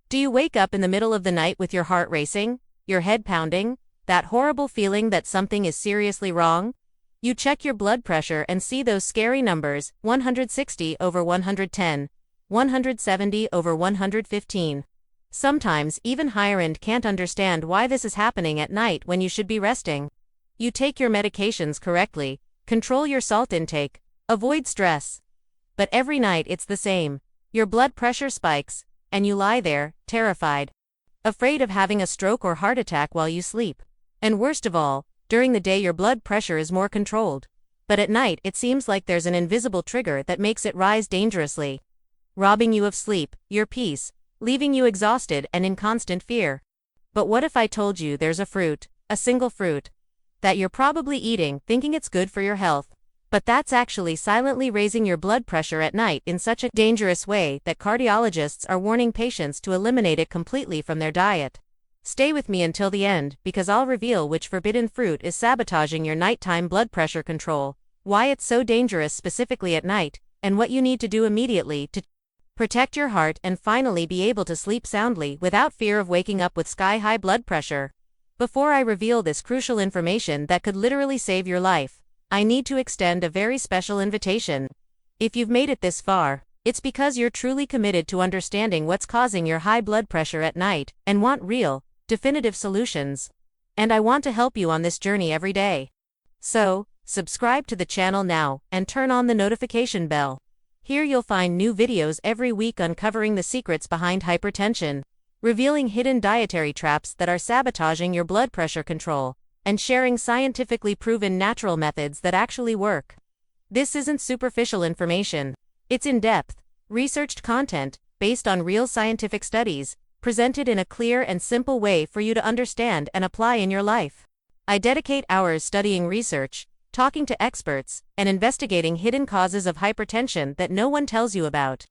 Do you wake up in the middle of the night with your heart racing, your head pounding, that horrible feeling that something is seriously wrong? You check your blood pressure and see those scary numbers, 160/110, 170/115. Sometimes even higher end can't understand why this is happening at night when you should be resting. You take your medications correctly, control your salt intake, avoid stress. But every night it's the same. Your blood pressure spikes, and you lie there, terrified. Afraid of having a stroke or heart attack while you sleep. And worst of all, during the day your blood pressure is more controlled. But at night it seems like there's an invisible trigger that makes it rise dangerously, robbing you of sleep, your peace, leaving you exhausted and in constant fear. But what if I told you there's a fruit, a single fruit, that you're probably eating thinking it's good for your health, but that's actually silently raising your blood pressure at night in such a dangerous way that cardiologists are warning patients to eliminate it completely from their diet? Stay with me until the end, because I'll reveal which forbidden fruit is sabotaging your nighttime blood pressure control, why it's so dangerous specifically at night, and what you need to do immediately to protect your heart and finally be able to sleep soundly without fear of waking up with sky-high blood pressure. Before I reveal this crucial information that could literally save your life, I need to extend a very special invitation. If you've made it this far, it's because you're truly committed to understanding what's causing your high blood pressure at night and want real, definitive solutions. And I want to help you on this journey every day. So, subscribe to the channel now and turn on the notification bell. Here you'll find new videos every week uncovering the secrets behind hypertension, revealing hidden dietary traps that are sabotaging your blood pressure control, and sharing scientifically proven natural methods that actually work. This isn't superficial information. It's in-depth, researched content, based on real scientific studies, presented in a clear and simple way for you to understand and apply in your life. I dedicate hours studying research, talking to experts, and investigating hidden causes of hypertension that no one tells you about.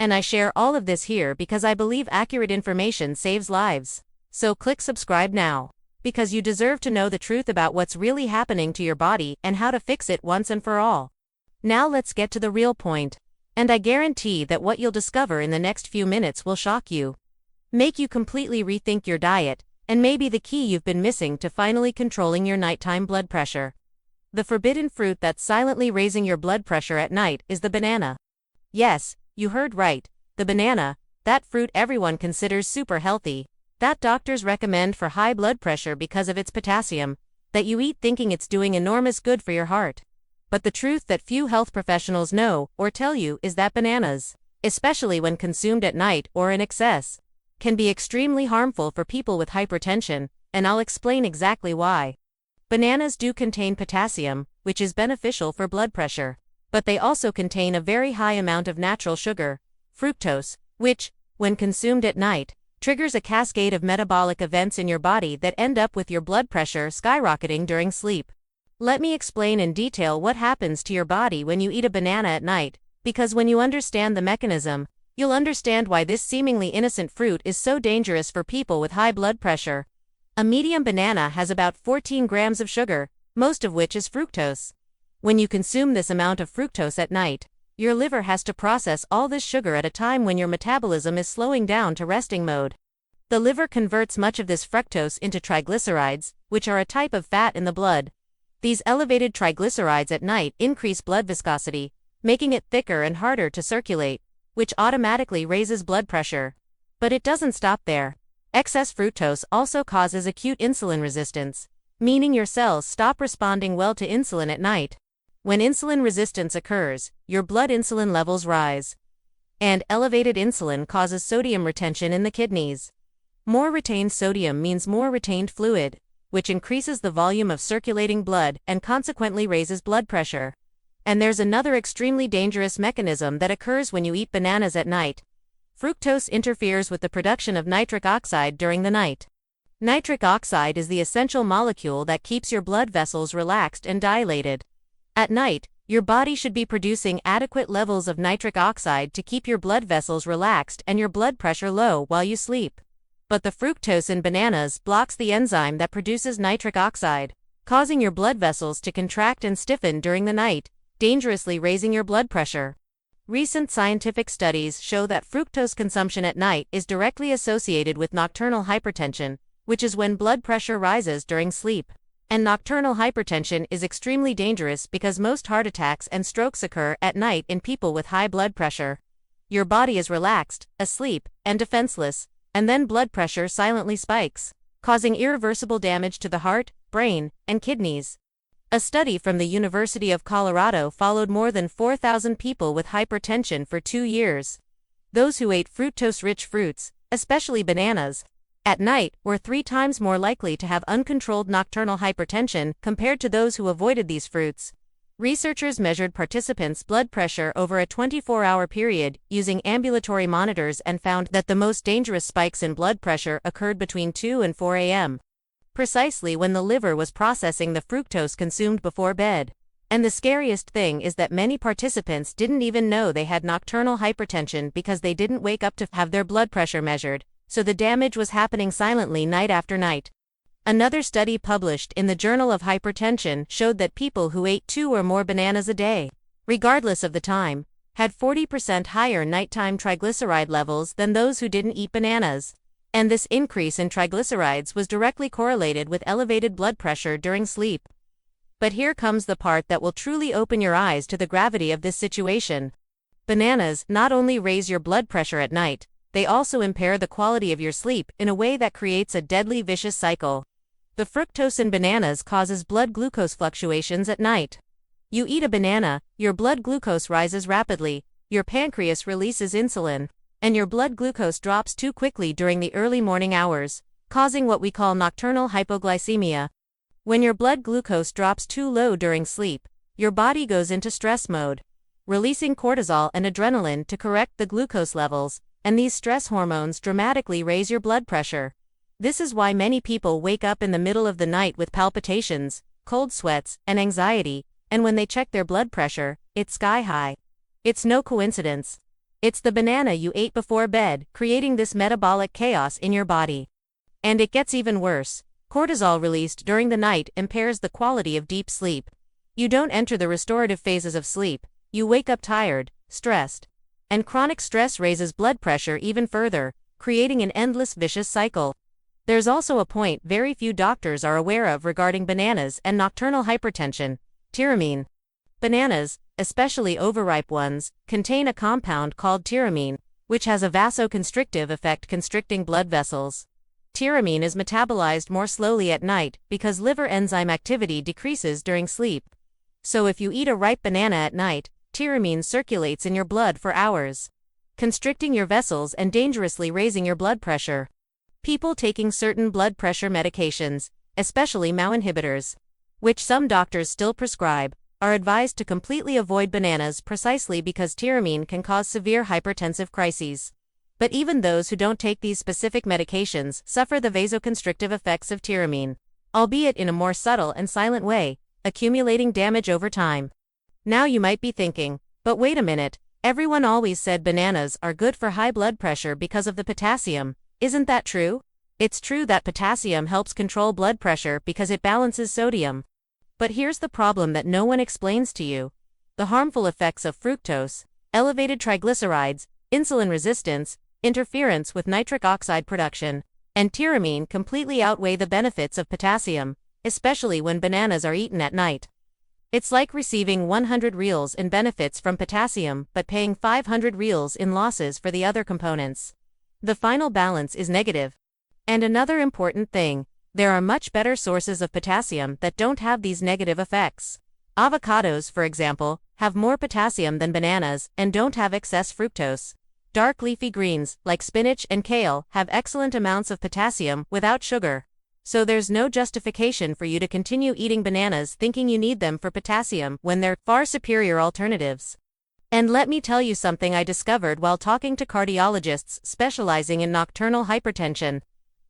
And I share all of this here because I believe accurate information saves lives. So click subscribe now, because you deserve to know the truth about what's really happening to your body and how to fix it once and for all. Now let's get to the real point. And I guarantee that what you'll discover in the next few minutes will shock you, make you completely rethink your diet, and maybe the key you've been missing to finally controlling your nighttime blood pressure. The forbidden fruit that's silently raising your blood pressure at night is the banana. Yes, you heard right, the banana, that fruit everyone considers super healthy, that doctors recommend for high blood pressure because of its potassium, that you eat thinking it's doing enormous good for your heart. But the truth that few health professionals know or tell you is that bananas, especially when consumed at night or in excess, can be extremely harmful for people with hypertension, and I'll explain exactly why. Bananas do contain potassium, which is beneficial for blood pressure, but they also contain a very high amount of natural sugar, fructose, which, when consumed at night, triggers a cascade of metabolic events in your body that end up with your blood pressure skyrocketing during sleep. Let me explain in detail what happens to your body when you eat a banana at night, because when you understand the mechanism, you'll understand why this seemingly innocent fruit is so dangerous for people with high blood pressure. A medium banana has about 14 grams of sugar, most of which is fructose. When you consume this amount of fructose at night, your liver has to process all this sugar at a time when your metabolism is slowing down to resting mode. The liver converts much of this fructose into triglycerides, which are a type of fat in the blood. These elevated triglycerides at night increase blood viscosity, making it thicker and harder to circulate, which automatically raises blood pressure. But it doesn't stop there. Excess fructose also causes acute insulin resistance, meaning your cells stop responding well to insulin at night. When insulin resistance occurs, your blood insulin levels rise. And elevated insulin causes sodium retention in the kidneys. More retained sodium means more retained fluid, which increases the volume of circulating blood and consequently raises blood pressure. And there's another extremely dangerous mechanism that occurs when you eat bananas at night. Fructose interferes with the production of nitric oxide during the night. Nitric oxide is the essential molecule that keeps your blood vessels relaxed and dilated. At night, your body should be producing adequate levels of nitric oxide to keep your blood vessels relaxed and your blood pressure low while you sleep. But the fructose in bananas blocks the enzyme that produces nitric oxide, causing your blood vessels to contract and stiffen during the night, dangerously raising your blood pressure. Recent scientific studies show that fructose consumption at night is directly associated with nocturnal hypertension, which is when blood pressure rises during sleep. And nocturnal hypertension is extremely dangerous because most heart attacks and strokes occur at night in people with high blood pressure. Your body is relaxed, asleep, and defenseless, and then blood pressure silently spikes, causing irreversible damage to the heart, brain, and kidneys. A study from the University of Colorado followed more than 4,000 people with hypertension for 2 years. Those who ate fructose-rich fruits, especially bananas, at night were 3 times more likely to have uncontrolled nocturnal hypertension compared to those who avoided these fruits. Researchers measured participants' blood pressure over a 24-hour period using ambulatory monitors and found that the most dangerous spikes in blood pressure occurred between 2 and 4 a.m. precisely when the liver was processing the fructose consumed before bed. And the scariest thing is that many participants didn't even know they had nocturnal hypertension because they didn't wake up to have their blood pressure measured, so the damage was happening silently night after night. Another study published in the Journal of Hypertension showed that people who ate 2 or more bananas a day, regardless of the time, had 40% higher nighttime triglyceride levels than those who didn't eat bananas. And this increase in triglycerides was directly correlated with elevated blood pressure during sleep. But here comes the part that will truly open your eyes to the gravity of this situation. Bananas not only raise your blood pressure at night, they also impair the quality of your sleep in a way that creates a deadly vicious cycle. The fructose in bananas causes blood glucose fluctuations at night. You eat a banana, your blood glucose rises rapidly, your pancreas releases insulin, and your blood glucose drops too quickly during the early morning hours, causing what we call nocturnal hypoglycemia. When your blood glucose drops too low during sleep, your body goes into stress mode, releasing cortisol and adrenaline to correct the glucose levels, and these stress hormones dramatically raise your blood pressure. This is why many people wake up in the middle of the night with palpitations, cold sweats, and anxiety, and when they check their blood pressure, it's sky high. It's no coincidence. It's the banana you ate before bed, creating this metabolic chaos in your body. And it gets even worse. Cortisol released during the night impairs the quality of deep sleep. You don't enter the restorative phases of sleep, you wake up tired, stressed. And chronic stress raises blood pressure even further, creating an endless vicious cycle. There's also a point very few doctors are aware of regarding bananas and nocturnal hypertension: tyramine. Bananas, especially overripe ones, contain a compound called tyramine, which has a vasoconstrictive effect constricting blood vessels. Tyramine is metabolized more slowly at night because liver enzyme activity decreases during sleep. So if you eat a ripe banana at night, tyramine circulates in your blood for hours, constricting your vessels and dangerously raising your blood pressure. People taking certain blood pressure medications, especially MAO inhibitors, which some doctors still prescribe, are advised to completely avoid bananas precisely because tyramine can cause severe hypertensive crises. But even those who don't take these specific medications suffer the vasoconstrictive effects of tyramine, albeit in a more subtle and silent way, accumulating damage over time. Now you might be thinking, but wait a minute, everyone always said bananas are good for high blood pressure because of the potassium. Isn't that true? It's true that potassium helps control blood pressure because it balances sodium. But here's the problem that no one explains to you. The harmful effects of fructose, elevated triglycerides, insulin resistance, interference with nitric oxide production, and tyramine completely outweigh the benefits of potassium, especially when bananas are eaten at night. It's like receiving 100 reals in benefits from potassium but paying 500 reals in losses for the other components. The final balance is negative. And another important thing, there are much better sources of potassium that don't have these negative effects. Avocados, for example, have more potassium than bananas and don't have excess fructose. Dark leafy greens, like spinach and kale, have excellent amounts of potassium without sugar. So there's no justification for you to continue eating bananas thinking you need them for potassium when they're far superior alternatives. And let me tell you something I discovered while talking to cardiologists specializing in nocturnal hypertension.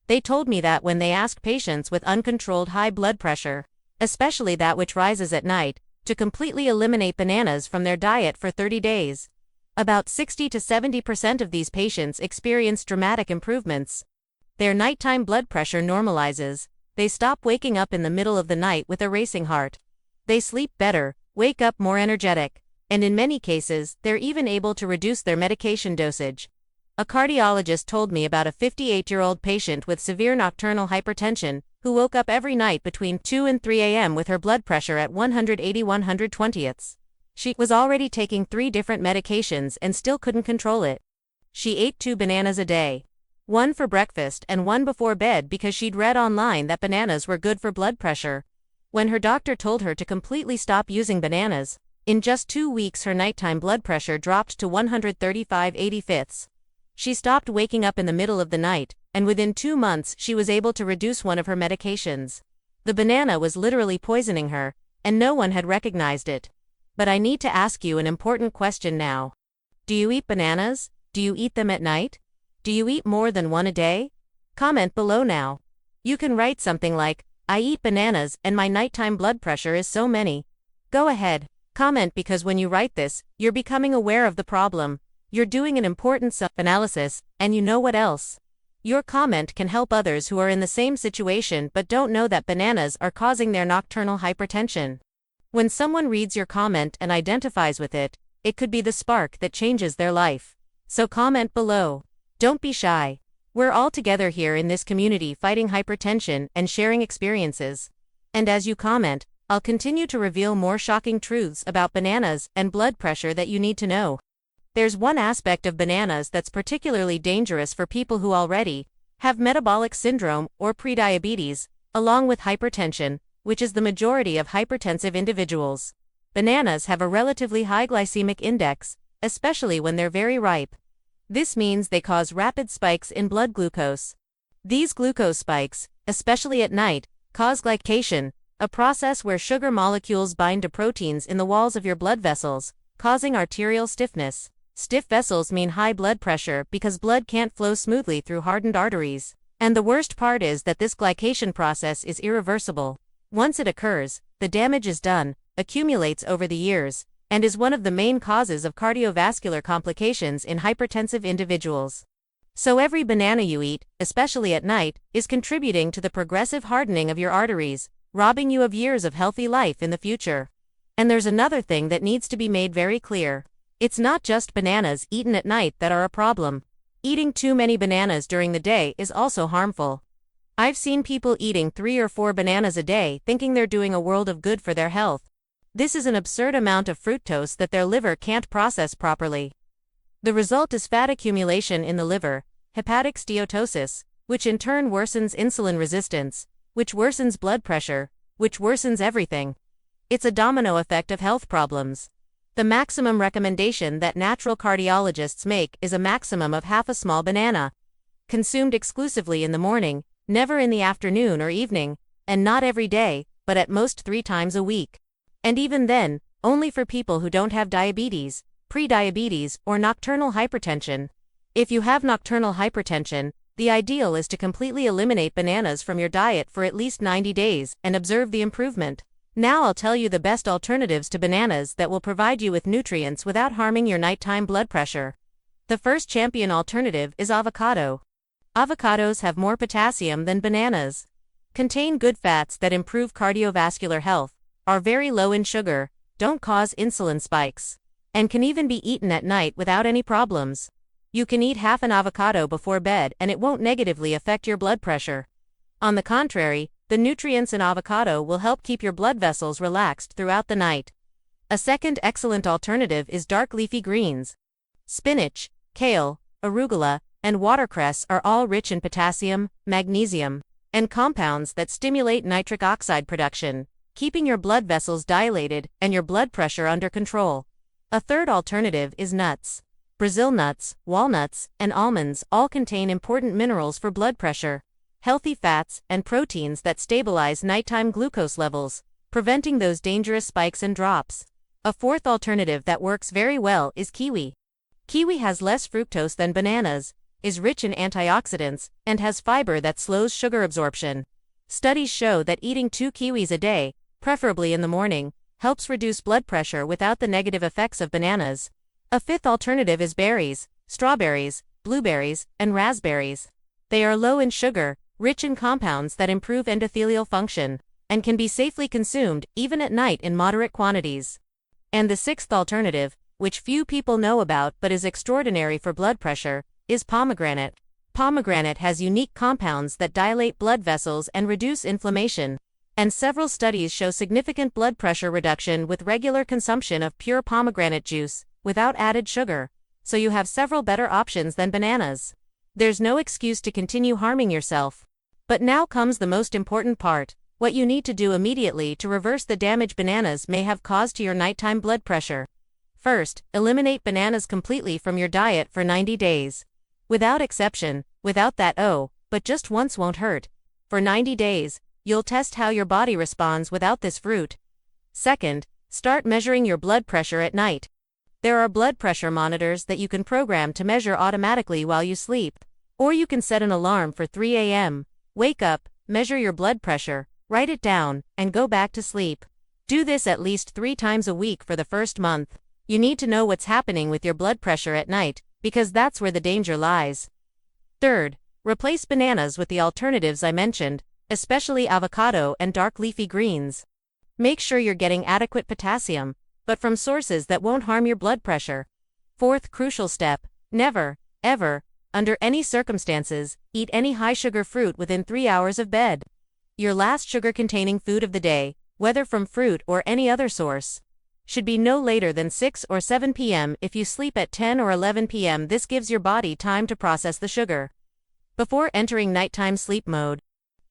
They told me that when they ask patients with uncontrolled high blood pressure, especially that which rises at night, to completely eliminate bananas from their diet for 30 days, about 60 to 70% of these patients experience dramatic improvements. Their nighttime blood pressure normalizes, they stop waking up in the middle of the night with a racing heart. They sleep better, wake up more energetic, and in many cases, they're even able to reduce their medication dosage. A cardiologist told me about a 58-year-old patient with severe nocturnal hypertension who woke up every night between 2 and 3 a.m. with her blood pressure at 180/120. She was already taking 3 different medications and still couldn't control it. She ate 2 bananas a day. One for breakfast and one before bed because she'd read online that bananas were good for blood pressure. When her doctor told her to completely stop using bananas, in just 2 weeks her nighttime blood pressure dropped to 135/85. She stopped waking up in the middle of the night, and within 2 months she was able to reduce one of her medications. The banana was literally poisoning her, and no one had recognized it. But I need to ask you an important question now. Do you eat bananas? Do you eat them at night? Do you eat more than one a day? Comment below now. You can write something like, I eat bananas and my nighttime blood pressure is so many. Go ahead, comment, because when you write this, you're becoming aware of the problem. You're doing an important self-analysis, and you know what else? Your comment can help others who are in the same situation but don't know that bananas are causing their nocturnal hypertension. When someone reads your comment and identifies with it, it could be the spark that changes their life. So comment below. Don't be shy. We're all together here in this community fighting hypertension and sharing experiences. And as you comment, I'll continue to reveal more shocking truths about bananas and blood pressure that you need to know. There's one aspect of bananas that's particularly dangerous for people who already have metabolic syndrome or prediabetes, along with hypertension, which is the majority of hypertensive individuals. Bananas have a relatively high glycemic index, especially when they're very ripe. This means they cause rapid spikes in blood glucose. These glucose spikes, especially at night, cause glycation, a process where sugar molecules bind to proteins in the walls of your blood vessels, causing arterial stiffness. Stiff vessels mean high blood pressure because blood can't flow smoothly through hardened arteries. And the worst part is that this glycation process is irreversible. Once it occurs, the damage is done, accumulates over the years, and is one of the main causes of cardiovascular complications in hypertensive individuals. So every banana you eat, especially at night, is contributing to the progressive hardening of your arteries, robbing you of years of healthy life in the future. And there's another thing that needs to be made very clear. It's not just bananas eaten at night that are a problem. Eating too many bananas during the day is also harmful. I've seen people eating 3 or 4 bananas a day thinking they're doing a world of good for their health. This is an absurd amount of fructose that their liver can't process properly. The result is fat accumulation in the liver, hepatic steatosis, which in turn worsens insulin resistance, which worsens blood pressure, which worsens everything. It's a domino effect of health problems. The maximum recommendation that natural cardiologists make is a maximum of half a small banana, consumed exclusively in the morning, never in the afternoon or evening, and not every day, but at most 3 times a week. And even then, only for people who don't have diabetes, prediabetes, or nocturnal hypertension. If you have nocturnal hypertension, the ideal is to completely eliminate bananas from your diet for at least 90 days and observe the improvement. Now I'll tell you the best alternatives to bananas that will provide you with nutrients without harming your nighttime blood pressure. The first champion alternative is avocado. Avocados have more potassium than bananas, contain good fats that improve cardiovascular health, are very low in sugar, don't cause insulin spikes, and can even be eaten at night without any problems. You can eat half an avocado before bed and it won't negatively affect your blood pressure. On the contrary, the nutrients in avocado will help keep your blood vessels relaxed throughout the night. A second excellent alternative is dark leafy greens. Spinach, kale, arugula, and watercress are all rich in potassium, magnesium, and compounds that stimulate nitric oxide production, keeping your blood vessels dilated and your blood pressure under control. A third alternative is nuts. Brazil nuts, walnuts, and almonds all contain important minerals for blood pressure, healthy fats, and proteins that stabilize nighttime glucose levels, preventing those dangerous spikes and drops. A fourth alternative that works very well is kiwi. Kiwi has less fructose than bananas, is rich in antioxidants, and has fiber that slows sugar absorption. Studies show that eating 2 kiwis a day, preferably in the morning, helps reduce blood pressure without the negative effects of bananas. A fifth alternative is berries, strawberries, blueberries, and raspberries. They are low in sugar, rich in compounds that improve endothelial function, and can be safely consumed even at night in moderate quantities. And the sixth alternative, which few people know about but is extraordinary for blood pressure, is pomegranate. Pomegranate has unique compounds that dilate blood vessels and reduce inflammation. And several studies show significant blood pressure reduction with regular consumption of pure pomegranate juice, without added sugar. So you have several better options than bananas. There's no excuse to continue harming yourself. But now comes the most important part, what you need to do immediately to reverse the damage bananas may have caused to your nighttime blood pressure. First, eliminate bananas completely from your diet for 90 days. Without exception, without that but just once won't hurt. For 90 days, you'll test how your body responds without this fruit. Second, start measuring your blood pressure at night. There are blood pressure monitors that you can program to measure automatically while you sleep. Or you can set an alarm for 3 a.m. Wake up, measure your blood pressure, write it down, and go back to sleep. Do this at least 3 times a week for the first month. You need to know what's happening with your blood pressure at night, because that's where the danger lies. Third, replace bananas with the alternatives I mentioned, especially avocado and dark leafy greens. Make sure you're getting adequate potassium, but from sources that won't harm your blood pressure. Fourth crucial step, never, ever, under any circumstances, eat any high-sugar fruit within 3 hours of bed. Your last sugar-containing food of the day, whether from fruit or any other source, should be no later than 6 or 7 p.m. If you sleep at 10 or 11 p.m., this gives your body time to process the sugar before entering nighttime sleep mode.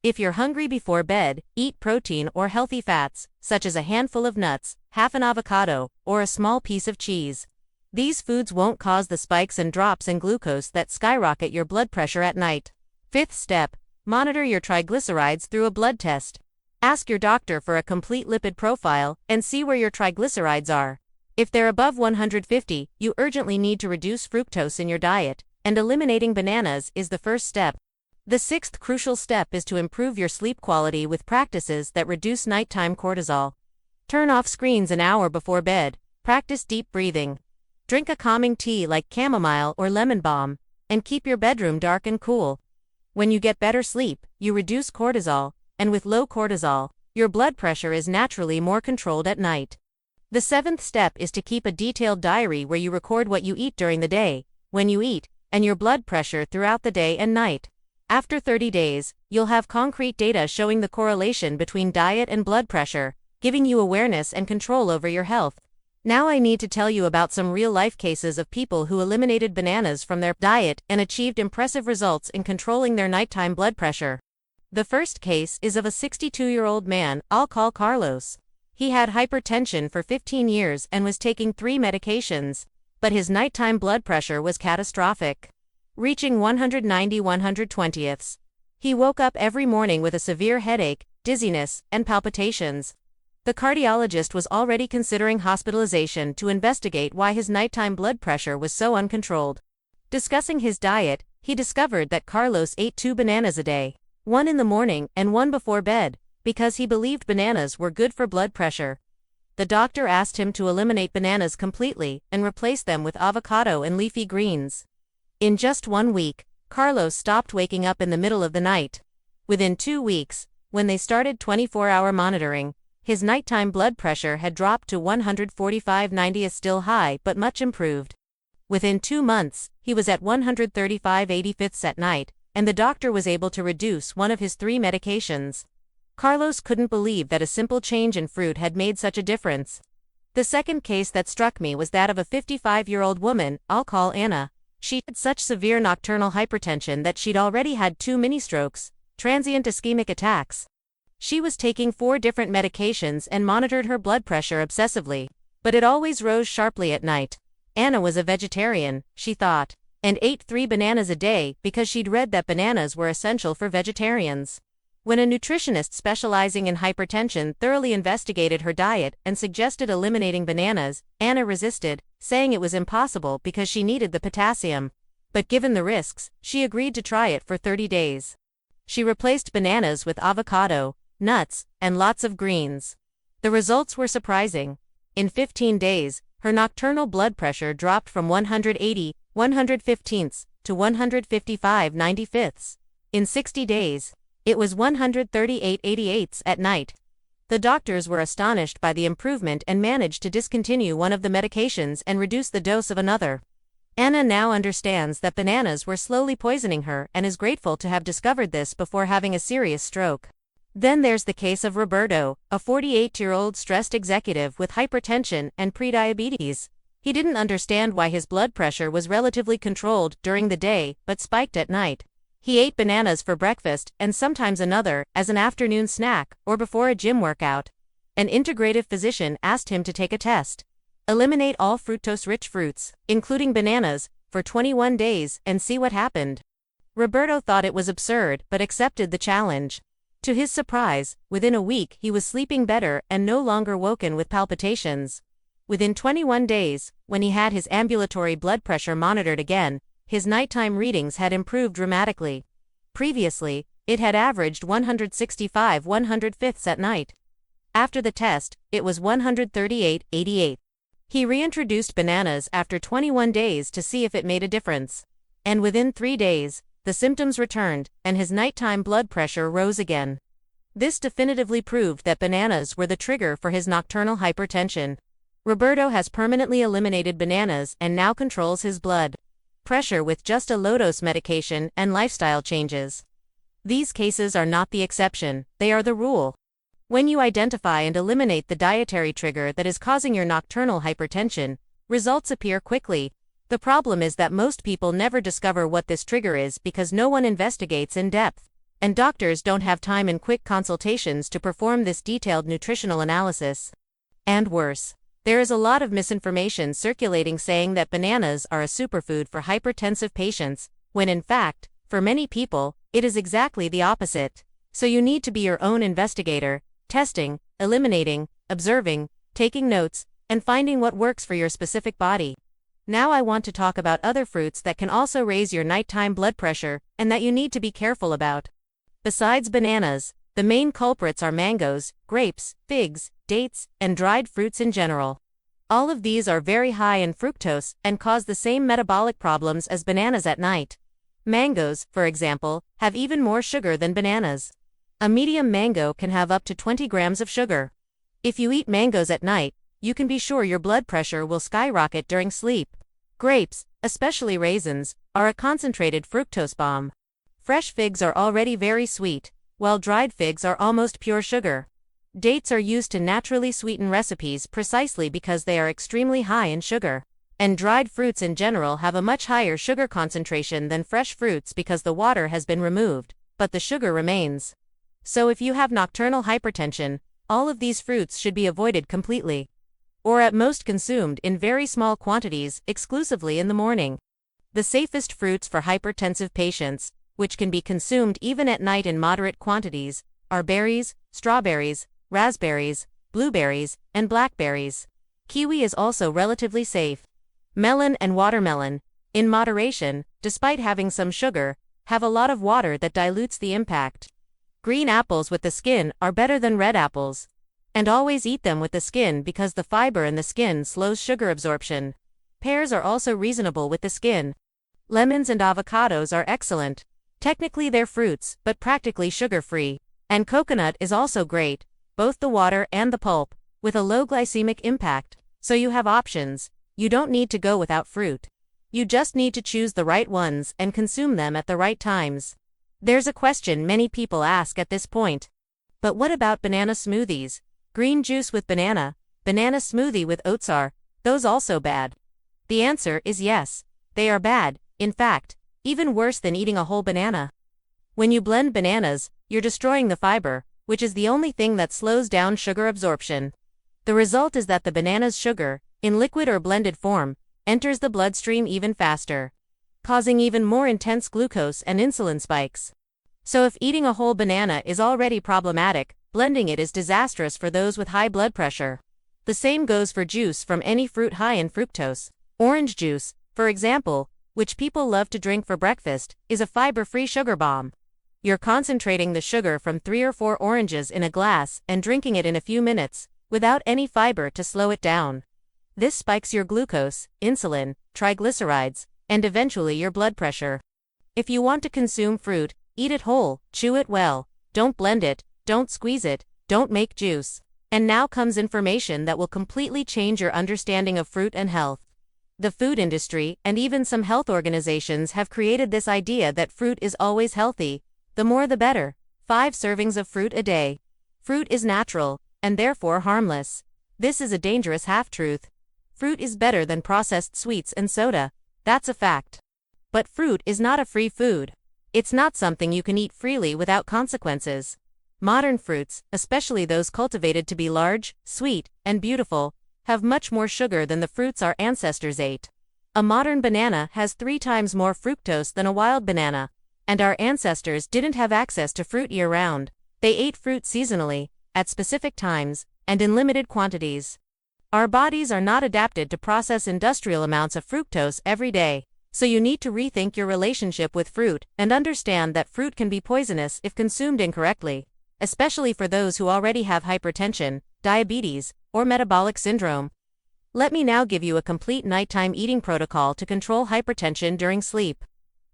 If you're hungry before bed, eat protein or healthy fats, such as a handful of nuts, half an avocado, or a small piece of cheese. These foods won't cause the spikes and drops in glucose that skyrocket your blood pressure at night. Fifth step, monitor your triglycerides through a blood test. Ask your doctor for a complete lipid profile and see where your triglycerides are. If they're above 150, you urgently need to reduce fructose in your diet, and eliminating bananas is the first step. The sixth crucial step is to improve your sleep quality with practices that reduce nighttime cortisol. Turn off screens an hour before bed, practice deep breathing. Drink a calming tea like chamomile or lemon balm, and keep your bedroom dark and cool. When you get better sleep, you reduce cortisol, and with low cortisol, your blood pressure is naturally more controlled at night. The seventh step is to keep a detailed diary where you record what you eat during the day, when you eat, and your blood pressure throughout the day and night. After 30 days, you'll have concrete data showing the correlation between diet and blood pressure, giving you awareness and control over your health. Now I need to tell you about some real-life cases of people who eliminated bananas from their diet and achieved impressive results in controlling their nighttime blood pressure. The first case is of a 62-year-old man I'll call Carlos. He had hypertension for 15 years and was taking 3 medications, but his nighttime blood pressure was catastrophic, reaching 190/120ths. He woke up every morning with a severe headache, dizziness, and palpitations. The cardiologist was already considering hospitalization to investigate why his nighttime blood pressure was so uncontrolled. Discussing his diet, he discovered that Carlos ate 2 bananas a day, 1 in the morning and 1 before bed, because he believed bananas were good for blood pressure. The doctor asked him to eliminate bananas completely and replace them with avocado and leafy greens. In just 1 week, Carlos stopped waking up in the middle of the night. Within 2 weeks, when they started 24-hour monitoring, his nighttime blood pressure had dropped to 145/90, still high but much improved. Within 2 months, he was at 135/85 at night, and the doctor was able to reduce one of his 3 medications. Carlos couldn't believe that a simple change in fruit had made such a difference. The second case that struck me was that of a 55-year-old woman I'll call Anna. She had such severe nocturnal hypertension that she'd already had 2 mini-strokes, transient ischemic attacks. She was taking 4 different medications and monitored her blood pressure obsessively, but it always rose sharply at night. Anna was a vegetarian, she thought, and ate 3 bananas a day because she'd read that bananas were essential for vegetarians. When a nutritionist specializing in hypertension thoroughly investigated her diet and suggested eliminating bananas, Anna resisted, saying it was impossible because she needed the potassium. But given the risks, she agreed to try it for 30 days. She replaced bananas with avocado, nuts, and lots of greens. The results were surprising. In 15 days, her nocturnal blood pressure dropped from 180/115 to 155/95. In 60 days, it was 138/88 at night. The doctors were astonished by the improvement and managed to discontinue one of the medications and reduce the dose of another. Anna now understands that bananas were slowly poisoning her and is grateful to have discovered this before having a serious stroke. Then there's the case of Roberto, a 48-year-old stressed executive with hypertension and prediabetes. He didn't understand why his blood pressure was relatively controlled during the day but spiked at night. He ate bananas for breakfast and sometimes another as an afternoon snack or before a gym workout. An integrative physician asked him to take a test. Eliminate all fructose-rich fruits, including bananas, for 21 days and see what happened. Roberto thought it was absurd but accepted the challenge. To his surprise, within a week he was sleeping better and no longer woken with palpitations. Within 21 days, when he had his ambulatory blood pressure monitored again, his nighttime readings had improved dramatically. Previously, it had averaged 165/105 at night. After the test, it was 138/88. He reintroduced bananas after 21 days to see if it made a difference. And within 3 days, the symptoms returned, and his nighttime blood pressure rose again. This definitively proved that bananas were the trigger for his nocturnal hypertension. Roberto has permanently eliminated bananas and now controls his blood pressure with just a low-dose medication and lifestyle changes. These cases are not the exception, they are the rule. When you identify and eliminate the dietary trigger that is causing your nocturnal hypertension, results appear quickly. The problem is that most people never discover what this trigger is because no one investigates in depth, and doctors don't have time in quick consultations to perform this detailed nutritional analysis. And worse, there is a lot of misinformation circulating saying that bananas are a superfood for hypertensive patients, when in fact, for many people, it is exactly the opposite. So you need to be your own investigator, testing, eliminating, observing, taking notes, and finding what works for your specific body. Now I want to talk about other fruits that can also raise your nighttime blood pressure, and that you need to be careful about. Besides bananas, the main culprits are mangoes, grapes, figs, dates, and dried fruits in general. All of these are very high in fructose and cause the same metabolic problems as bananas at night. Mangoes, for example, have even more sugar than bananas. A medium mango can have up to 20 grams of sugar. If you eat mangoes at night, you can be sure your blood pressure will skyrocket during sleep. Grapes, especially raisins, are a concentrated fructose bomb. Fresh figs are already very sweet, while dried figs are almost pure sugar. Dates are used to naturally sweeten recipes precisely because they are extremely high in sugar. And dried fruits in general have a much higher sugar concentration than fresh fruits because the water has been removed, but the sugar remains. So if you have nocturnal hypertension, all of these fruits should be avoided completely, or at most consumed in very small quantities exclusively in the morning. The safest fruits for hypertensive patients, which can be consumed even at night in moderate quantities, are berries, strawberries, raspberries, blueberries, and blackberries. Kiwi is also relatively safe. Melon and watermelon, in moderation, despite having some sugar, have a lot of water that dilutes the impact. Green apples with the skin are better than red apples. And always eat them with the skin because the fiber in the skin slows sugar absorption. Pears are also reasonable with the skin. Lemons and avocados are excellent. Technically they're fruits, but practically sugar-free. And coconut is also great, both the water and the pulp, with a low glycemic impact. So you have options. You don't need to go without fruit. You just need to choose the right ones and consume them at the right times. There's a question many people ask at this point. But what about banana smoothies? Green juice with banana smoothie with oats, are those also bad? The answer is yes, they are bad, in fact, even worse than eating a whole banana. When you blend bananas, you're destroying the fiber, which is the only thing that slows down sugar absorption. The result is that the banana's sugar, in liquid or blended form, enters the bloodstream even faster, causing even more intense glucose and insulin spikes. So if eating a whole banana is already problematic, blending it is disastrous for those with high blood pressure. The same goes for juice from any fruit high in fructose. Orange juice, for example, which people love to drink for breakfast, is a fiber-free sugar bomb. You're concentrating the sugar from 3 or 4 oranges in a glass and drinking it in a few minutes, without any fiber to slow it down. This spikes your glucose, insulin, triglycerides, and eventually your blood pressure. If you want to consume fruit, eat it whole, chew it well, don't blend it, don't squeeze it, don't make juice. And now comes information that will completely change your understanding of fruit and health. The food industry, and even some health organizations, have created this idea that fruit is always healthy. The more the better. 5 servings of fruit a day. Fruit is natural, and therefore harmless. This is a dangerous half-truth. Fruit is better than processed sweets and soda. That's a fact. But fruit is not a free food. It's not something you can eat freely without consequences. Modern fruits, especially those cultivated to be large, sweet, and beautiful, have much more sugar than the fruits our ancestors ate. A modern banana has 3 times more fructose than a wild banana, and our ancestors didn't have access to fruit year-round. They ate fruit seasonally, at specific times, and in limited quantities. Our bodies are not adapted to process industrial amounts of fructose every day, so you need to rethink your relationship with fruit and understand that fruit can be poisonous if consumed incorrectly, especially for those who already have hypertension, diabetes, or metabolic syndrome. Let me now give you a complete nighttime eating protocol to control hypertension during sleep.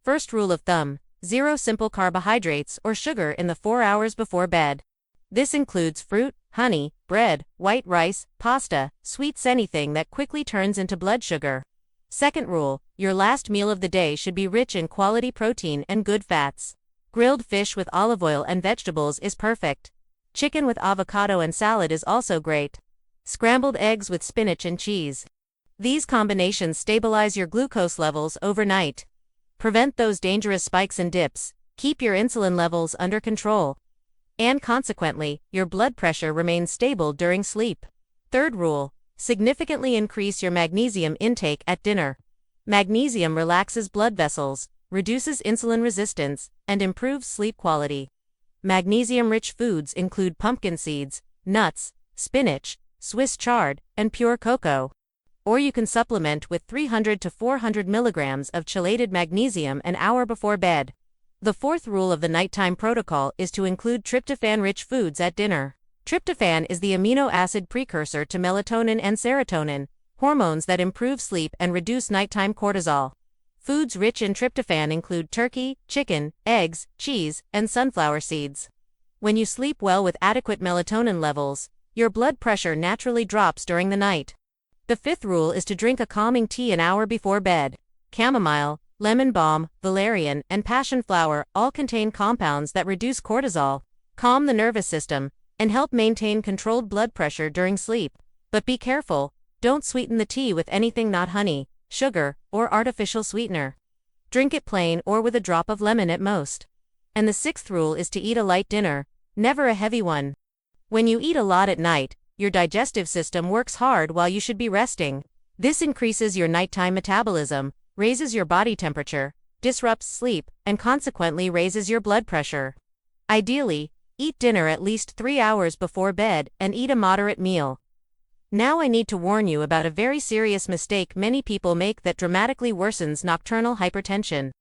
First rule of thumb: 0 simple carbohydrates or sugar in the 4 hours before bed. This includes fruit, honey, bread, white rice, pasta, sweets, anything that quickly turns into blood sugar. Second rule: your last meal of the day should be rich in quality protein and good fats. Grilled fish with olive oil and vegetables is perfect. Chicken with avocado and salad is also great. Scrambled eggs with spinach and cheese. These combinations stabilize your glucose levels overnight. Prevent those dangerous spikes and dips. Keep your insulin levels under control. And consequently, your blood pressure remains stable during sleep. Third rule: significantly increase your magnesium intake at dinner. Magnesium relaxes blood vessels, reduces insulin resistance, and improves sleep quality. Magnesium-rich foods include pumpkin seeds, nuts, spinach, Swiss chard, and pure cocoa. Or you can supplement with 300 to 400 milligrams of chelated magnesium an hour before bed. The fourth rule of the nighttime protocol is to include tryptophan-rich foods at dinner. Tryptophan is the amino acid precursor to melatonin and serotonin, hormones that improve sleep and reduce nighttime cortisol. Foods rich in tryptophan include turkey, chicken, eggs, cheese, and sunflower seeds. When you sleep well with adequate melatonin levels, your blood pressure naturally drops during the night. The fifth rule is to drink a calming tea an hour before bed. Chamomile, lemon balm, valerian, and passion flower all contain compounds that reduce cortisol, calm the nervous system, and help maintain controlled blood pressure during sleep. But be careful, don't sweeten the tea with anything not honey, sugar, or artificial sweetener. Drink it plain or with a drop of lemon at most. And the sixth rule is to eat a light dinner, never a heavy one. When you eat a lot at night, your digestive system works hard while you should be resting. This increases your nighttime metabolism, raises your body temperature, disrupts sleep, and consequently raises your blood pressure. Ideally, eat dinner at least 3 hours before bed and eat a moderate meal. Now I need to warn you about a very serious mistake many people make that dramatically worsens nocturnal hypertension.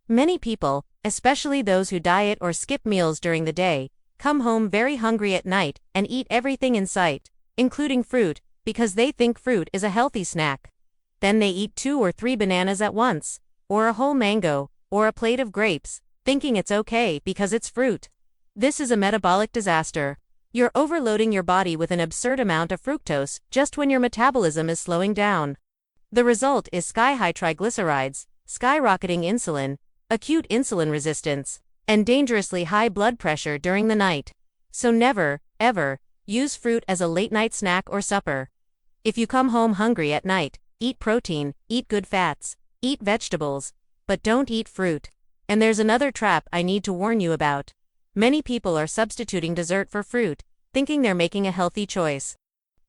Many people, especially those who diet or skip meals during the day, come home very hungry at night and eat everything in sight, including fruit, because they think fruit is a healthy snack. Then they eat 2 or 3 bananas at once, or a whole mango, or a plate of grapes, thinking it's okay because it's fruit. This is a metabolic disaster. You're overloading your body with an absurd amount of fructose just when your metabolism is slowing down. The result is sky-high triglycerides, skyrocketing insulin, acute insulin resistance, and dangerously high blood pressure during the night. So never, ever, use fruit as a late-night snack or supper. If you come home hungry at night, eat protein, eat good fats, eat vegetables, but don't eat fruit. And there's another trap I need to warn you about. Many people are substituting dessert for fruit, thinking they're making a healthy choice.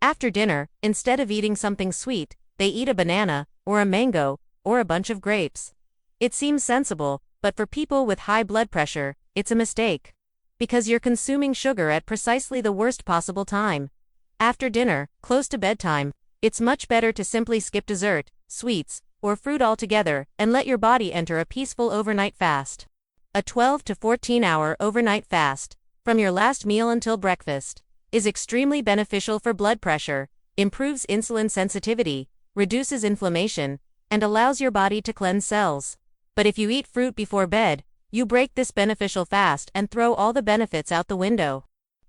After dinner, instead of eating something sweet, they eat a banana, or a mango, or a bunch of grapes. It seems sensible, but for people with high blood pressure, it's a mistake. Because you're consuming sugar at precisely the worst possible time. After dinner, close to bedtime, it's much better to simply skip dessert, sweets, or fruit altogether and let your body enter a peaceful overnight fast. A 12 to 14 hour overnight fast, from your last meal until breakfast, is extremely beneficial for blood pressure, improves insulin sensitivity, reduces inflammation, and allows your body to cleanse cells. But if you eat fruit before bed, you break this beneficial fast and throw all the benefits out the window.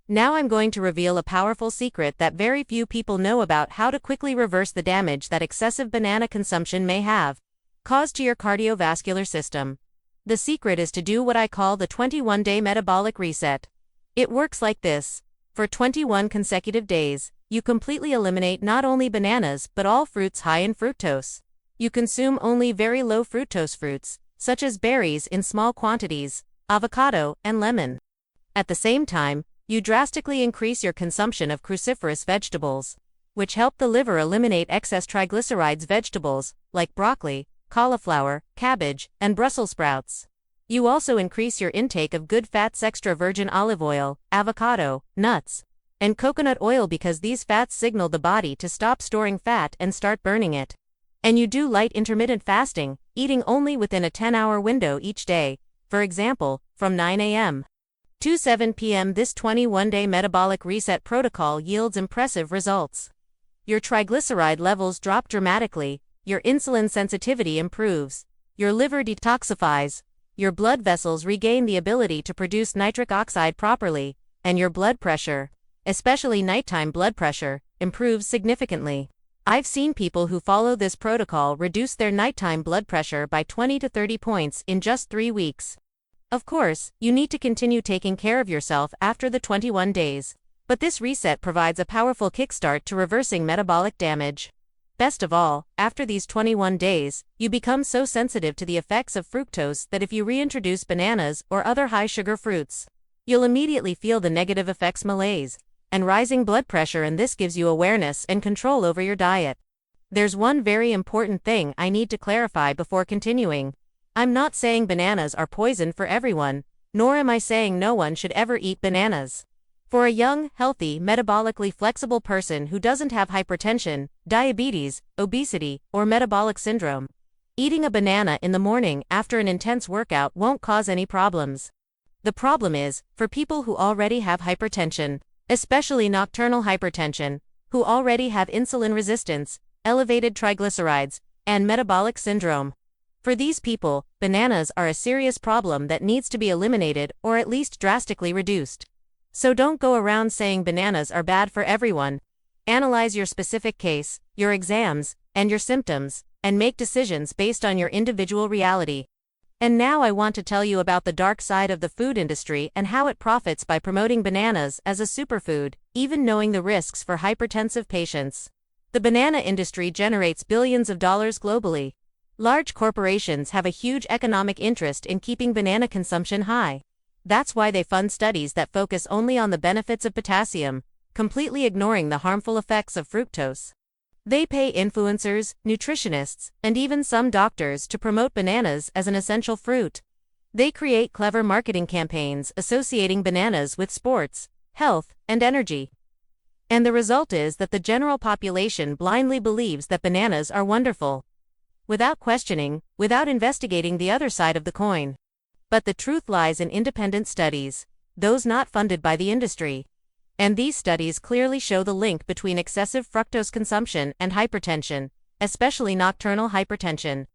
Now I'm going to reveal a powerful secret that very few people know about how to quickly reverse the damage that excessive banana consumption may have caused to your cardiovascular system. The secret is to do what I call the 21-day metabolic reset. It works like this. For 21 consecutive days, you completely eliminate not only bananas but all fruits high in fructose. You consume only very low fructose fruits, such as berries in small quantities, avocado, and lemon. At the same time, you drastically increase your consumption of cruciferous vegetables, which help the liver eliminate excess triglycerides. Vegetables, like broccoli, cauliflower, cabbage, and Brussels sprouts. You also increase your intake of good fats, extra virgin olive oil, avocado, nuts, and coconut oil because these fats signal the body to stop storing fat and start burning it. And you do light intermittent fasting, eating only within a 10-hour window each day, for example, from 9 a.m. to 7 p.m. This 21-day metabolic reset protocol yields impressive results. Your triglyceride levels drop dramatically, your insulin sensitivity improves, your liver detoxifies, your blood vessels regain the ability to produce nitric oxide properly, and your blood pressure, especially nighttime blood pressure, improves significantly. I've seen people who follow this protocol reduce their nighttime blood pressure by 20 to 30 points in just 3 weeks. Of course, you need to continue taking care of yourself after the 21 days, but this reset provides a powerful kickstart to reversing metabolic damage. Best of all, after these 21 days, you become so sensitive to the effects of fructose that if you reintroduce bananas or other high-sugar fruits, you'll immediately feel the negative effects: malaise and rising blood pressure, and this gives you awareness and control over your diet. There's one very important thing I need to clarify before continuing. I'm not saying bananas are poison for everyone, nor am I saying no one should ever eat bananas. For a young, healthy, metabolically flexible person who doesn't have hypertension, diabetes, obesity, or metabolic syndrome, eating a banana in the morning after an intense workout won't cause any problems. The problem is, for people who already have hypertension, especially nocturnal hypertension, who already have insulin resistance, elevated triglycerides, and metabolic syndrome. For these people, bananas are a serious problem that needs to be eliminated or at least drastically reduced. So don't go around saying bananas are bad for everyone. Analyze your specific case, your exams, and your symptoms, and make decisions based on your individual reality. And now I want to tell you about the dark side of the food industry and how it profits by promoting bananas as a superfood, even knowing the risks for hypertensive patients. The banana industry generates billions of dollars globally. Large corporations have a huge economic interest in keeping banana consumption high. That's why they fund studies that focus only on the benefits of potassium, completely ignoring the harmful effects of fructose. They pay influencers, nutritionists, and even some doctors to promote bananas as an essential fruit. They create clever marketing campaigns associating bananas with sports, health, and energy. And the result is that the general population blindly believes that bananas are wonderful, without questioning, without investigating the other side of the coin. But the truth lies in independent studies, those not funded by the industry. And these studies clearly show the link between excessive fructose consumption and hypertension, especially nocturnal hypertension.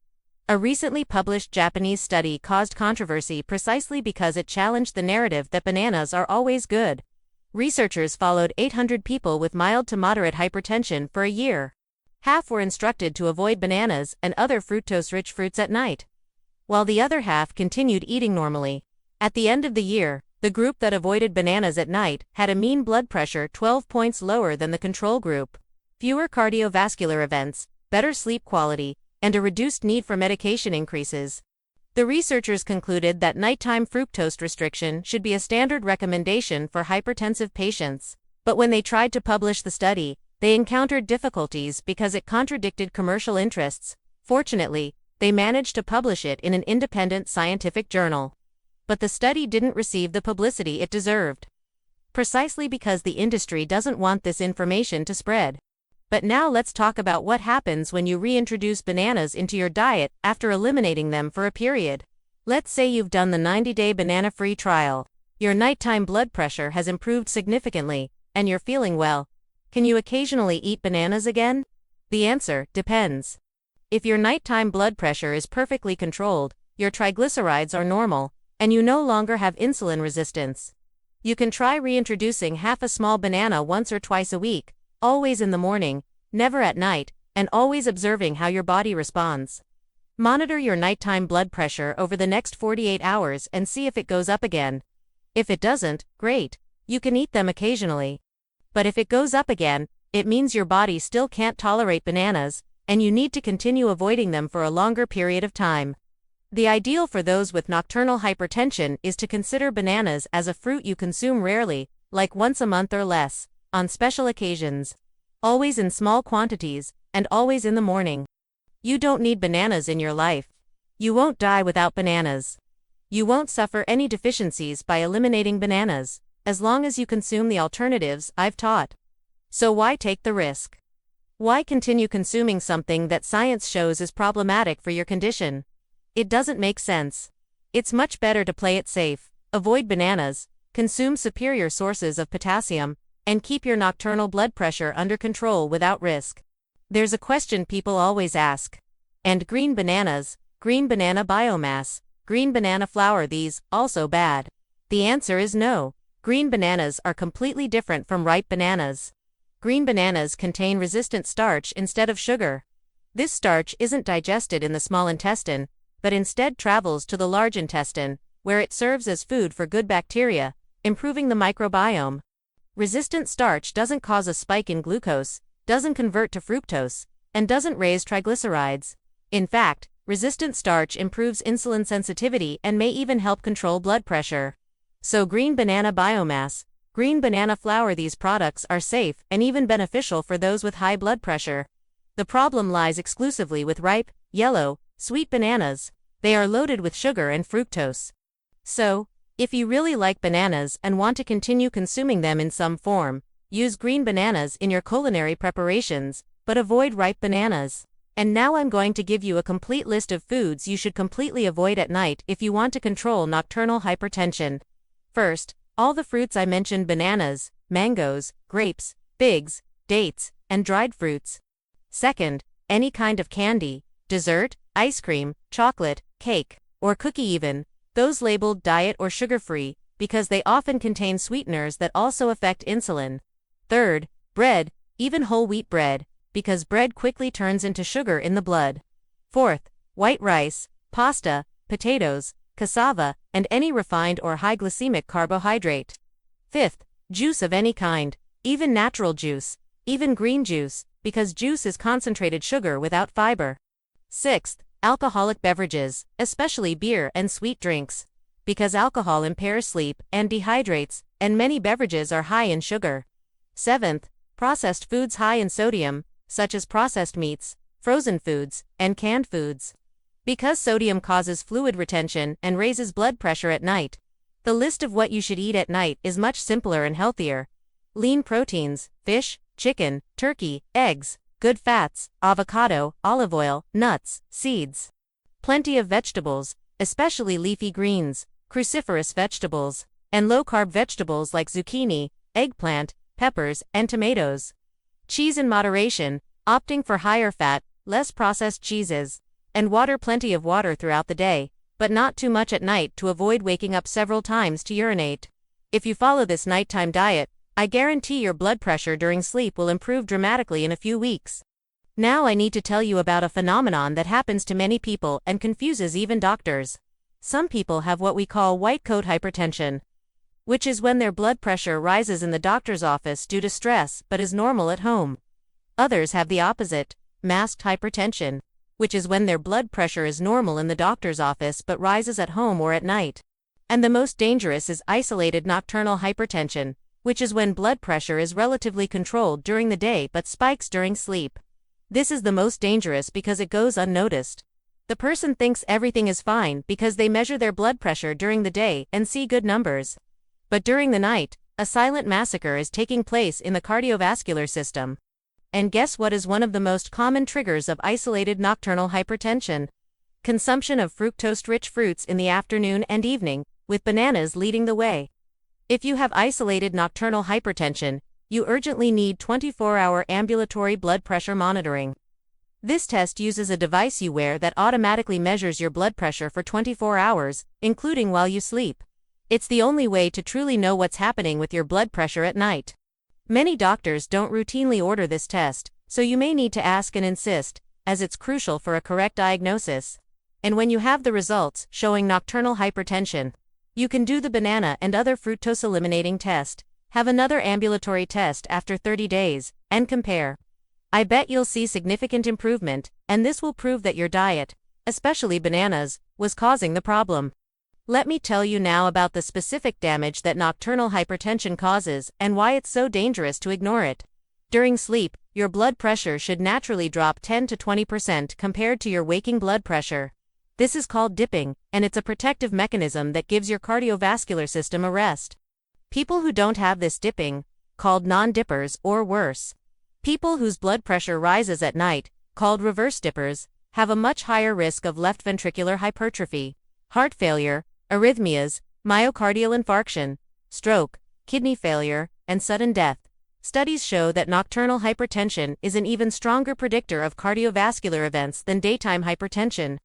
A recently published Japanese study caused controversy precisely because it challenged the narrative that bananas are always good. Researchers followed 800 people with mild to moderate hypertension for a year. Half were instructed to avoid bananas and other fructose-rich fruits at night, while the other half continued eating normally. At the end of the year, the group that avoided bananas at night had a mean blood pressure 12 points lower than the control group, fewer cardiovascular events, better sleep quality, and a reduced need for medication increases. The researchers concluded that nighttime fructose restriction should be a standard recommendation for hypertensive patients, but when they tried to publish the study, they encountered difficulties because it contradicted commercial interests. Fortunately, they managed to publish it in an independent scientific journal. But the study didn't receive the publicity it deserved, precisely because the industry doesn't want this information to spread. But now let's talk about what happens when you reintroduce bananas into your diet after eliminating them for a period. Let's say you've done the 90-day banana-free trial. Your nighttime blood pressure has improved significantly, and you're feeling well. Can you occasionally eat bananas again? The answer depends. If your nighttime blood pressure is perfectly controlled, your triglycerides are normal, and you no longer have insulin resistance, You can try reintroducing half a small banana once or twice a week, always in the morning, never at night, and always observing how your body responds. Monitor your nighttime blood pressure over the next 48 hours and see if it goes up again. If it doesn't, great, you can eat them occasionally. But if it goes up again, it means your body still can't tolerate bananas, and you need to continue avoiding them for a longer period of time. The ideal for those with nocturnal hypertension is to consider bananas as a fruit you consume rarely, like once a month or less, on special occasions. Always in small quantities, and always in the morning. You don't need bananas in your life. You won't die without bananas. You won't suffer any deficiencies by eliminating bananas, as long as you consume the alternatives I've taught. So why take the risk? Why continue consuming something that science shows is problematic for your condition? It doesn't make sense. It's much better to play it safe, avoid bananas, consume superior sources of potassium, and keep your nocturnal blood pressure under control without risk. There's a question people always ask. And green bananas, green banana biomass, green banana flour, these also bad? The answer is no. Green bananas are completely different from ripe bananas. Green bananas contain resistant starch instead of sugar. This starch isn't digested in the small intestine, but instead travels to the large intestine, where it serves as food for good bacteria, improving the microbiome. Resistant starch doesn't cause a spike in glucose, doesn't convert to fructose, and doesn't raise triglycerides. In fact, resistant starch improves insulin sensitivity and may even help control blood pressure. So green banana biomass, green banana flour, these products are safe and even beneficial for those with high blood pressure. The problem lies exclusively with ripe, yellow, sweet bananas. They are loaded with sugar and fructose. So, if you really like bananas and want to continue consuming them in some form, use green bananas in your culinary preparations, but avoid ripe bananas. And now I'm going to give you a complete list of foods you should completely avoid at night if you want to control nocturnal hypertension. First, all the fruits I mentioned: bananas, mangoes, grapes, figs, dates, and dried fruits. Second, any kind of candy, dessert, ice cream, chocolate, cake, or cookie even, those labeled diet or sugar-free, because they often contain sweeteners that also affect insulin. Third, bread, even whole wheat bread, because bread quickly turns into sugar in the blood. Fourth, white rice, pasta, potatoes, cassava, and any refined or high glycemic carbohydrate. Fifth, juice of any kind, even natural juice, even green juice, because juice is concentrated sugar without fiber. Sixth, alcoholic beverages, especially beer and sweet drinks, because alcohol impairs sleep and dehydrates, and many beverages are high in sugar. Seventh, processed foods high in sodium, such as processed meats, frozen foods, and canned foods. Because sodium causes fluid retention and raises blood pressure at night. The list of what you should eat at night is much simpler and healthier. Lean proteins, fish, chicken, turkey, eggs, good fats, avocado, olive oil, nuts, seeds. Plenty of vegetables, especially leafy greens, cruciferous vegetables, and low-carb vegetables like zucchini, eggplant, peppers, and tomatoes. Cheese in moderation, opting for higher fat, less processed cheeses. And water, plenty of water throughout the day, but not too much at night to avoid waking up several times to urinate. If you follow this nighttime diet, I guarantee your blood pressure during sleep will improve dramatically in a few weeks. Now I need to tell you about a phenomenon that happens to many people and confuses even doctors. Some people have what we call white coat hypertension, which is when their blood pressure rises in the doctor's office due to stress but is normal at home. Others have the opposite, masked hypertension, which is when their blood pressure is normal in the doctor's office but rises at home or at night. And the most dangerous is isolated nocturnal hypertension, which is when blood pressure is relatively controlled during the day but spikes during sleep. This is the most dangerous because it goes unnoticed. The person thinks everything is fine because they measure their blood pressure during the day and see good numbers. But during the night, a silent massacre is taking place in the cardiovascular system. And guess what is one of the most common triggers of isolated nocturnal hypertension? Consumption of fructose-rich fruits in the afternoon and evening, with bananas leading the way. If you have isolated nocturnal hypertension, you urgently need 24-hour ambulatory blood pressure monitoring. This test uses a device you wear that automatically measures your blood pressure for 24 hours, including while you sleep. It's the only way to truly know what's happening with your blood pressure at night. Many doctors don't routinely order this test, so you may need to ask and insist, as it's crucial for a correct diagnosis. And when you have the results showing nocturnal hypertension, you can do the banana and other fructose eliminating test, have another ambulatory test after 30 days, and compare. I bet you'll see significant improvement, and this will prove that your diet, especially bananas, was causing the problem. Let me tell you now about the specific damage that nocturnal hypertension causes and why it's so dangerous to ignore it. During sleep, your blood pressure should naturally drop 10 to 20% compared to your waking blood pressure. This is called dipping, and it's a protective mechanism that gives your cardiovascular system a rest. People who don't have this dipping, called non-dippers or worse. People whose blood pressure rises at night, called reverse dippers, have a much higher risk of left ventricular hypertrophy, heart failure, arrhythmias, myocardial infarction, stroke, kidney failure, and sudden death. Studies show that nocturnal hypertension is an even stronger predictor of cardiovascular events than daytime hypertension.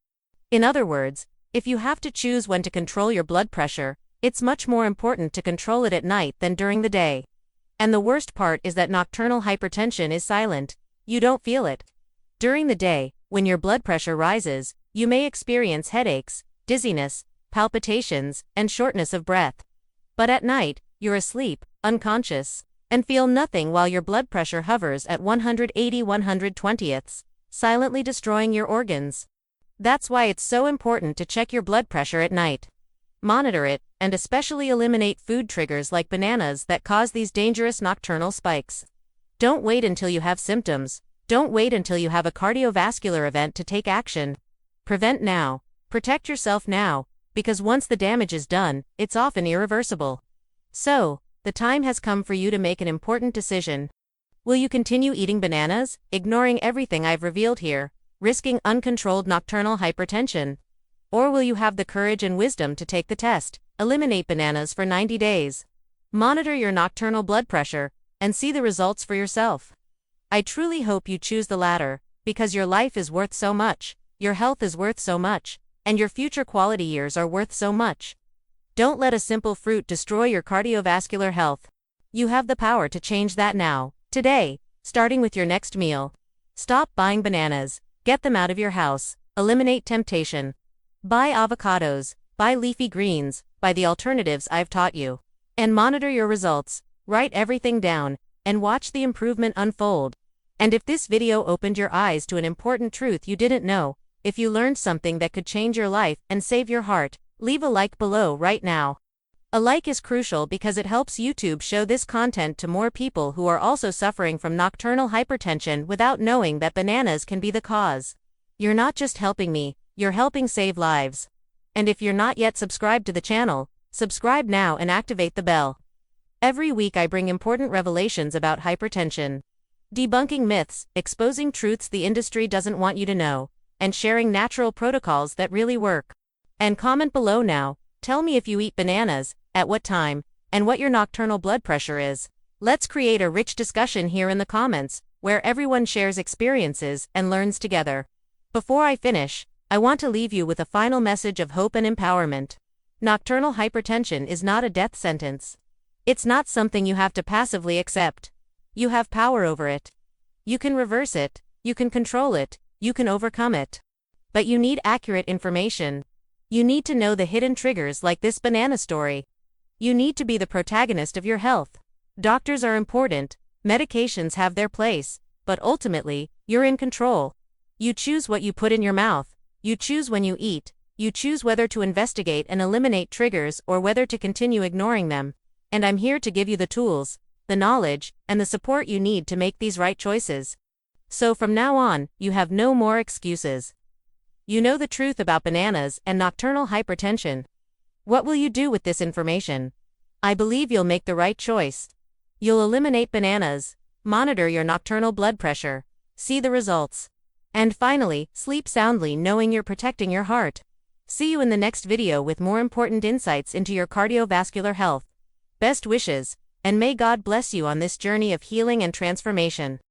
In other words, if you have to choose when to control your blood pressure, it's much more important to control it at night than during the day. And the worst part is that nocturnal hypertension is silent. You don't feel it. During the day, when your blood pressure rises, you may experience headaches, dizziness, palpitations, and shortness of breath. But at night, you're asleep, unconscious, and feel nothing while your blood pressure hovers at 180/120ths, silently destroying your organs. That's why it's so important to check your blood pressure at night. Monitor it, and especially eliminate food triggers like bananas that cause these dangerous nocturnal spikes. Don't wait until you have symptoms. Don't wait until you have a cardiovascular event to take action. Prevent now. Protect yourself now, because once the damage is done, it's often irreversible. So, the time has come for you to make an important decision. Will you continue eating bananas, ignoring everything I've revealed here, risking uncontrolled nocturnal hypertension? Or will you have the courage and wisdom to take the test, eliminate bananas for 90 days, monitor your nocturnal blood pressure, and see the results for yourself? I truly hope you choose the latter, because your life is worth so much, your health is worth so much, and your future quality years are worth so much. Don't let a simple fruit destroy your cardiovascular health. You have the power to change that now, today, starting with your next meal. Stop buying bananas, get them out of your house, eliminate temptation. Buy avocados, buy leafy greens, buy the alternatives I've taught you. And monitor your results, write everything down, and watch the improvement unfold. And if this video opened your eyes to an important truth you didn't know, if you learned something that could change your life and save your heart, leave a like below right now. A like is crucial because it helps YouTube show this content to more people who are also suffering from nocturnal hypertension without knowing that bananas can be the cause. You're not just helping me, you're helping save lives. And if you're not yet subscribed to the channel, subscribe now and activate the bell. Every week I bring important revelations about hypertension. Debunking myths, exposing truths the industry doesn't want you to know, and sharing natural protocols that really work. And comment below now, tell me if you eat bananas, at what time, and what your nocturnal blood pressure is. Let's create a rich discussion here in the comments, where everyone shares experiences and learns together. Before I finish, I want to leave you with a final message of hope and empowerment. Nocturnal hypertension is not a death sentence. It's not something you have to passively accept. You have power over it. You can reverse it, you can control it, you can overcome it. But you need accurate information. You need to know the hidden triggers like this banana story. You need to be the protagonist of your health. Doctors are important, medications have their place, but ultimately, you're in control. You choose what you put in your mouth. You choose when you eat, you choose whether to investigate and eliminate triggers or whether to continue ignoring them. And I'm here to give you the tools, the knowledge, and the support you need to make these right choices. So from now on, you have no more excuses. You know the truth about bananas and nocturnal hypertension. What will you do with this information? I believe you'll make the right choice. You'll eliminate bananas, monitor your nocturnal blood pressure, see the results. And finally, sleep soundly knowing you're protecting your heart. See you in the next video with more important insights into your cardiovascular health. Best wishes, and may God bless you on this journey of healing and transformation.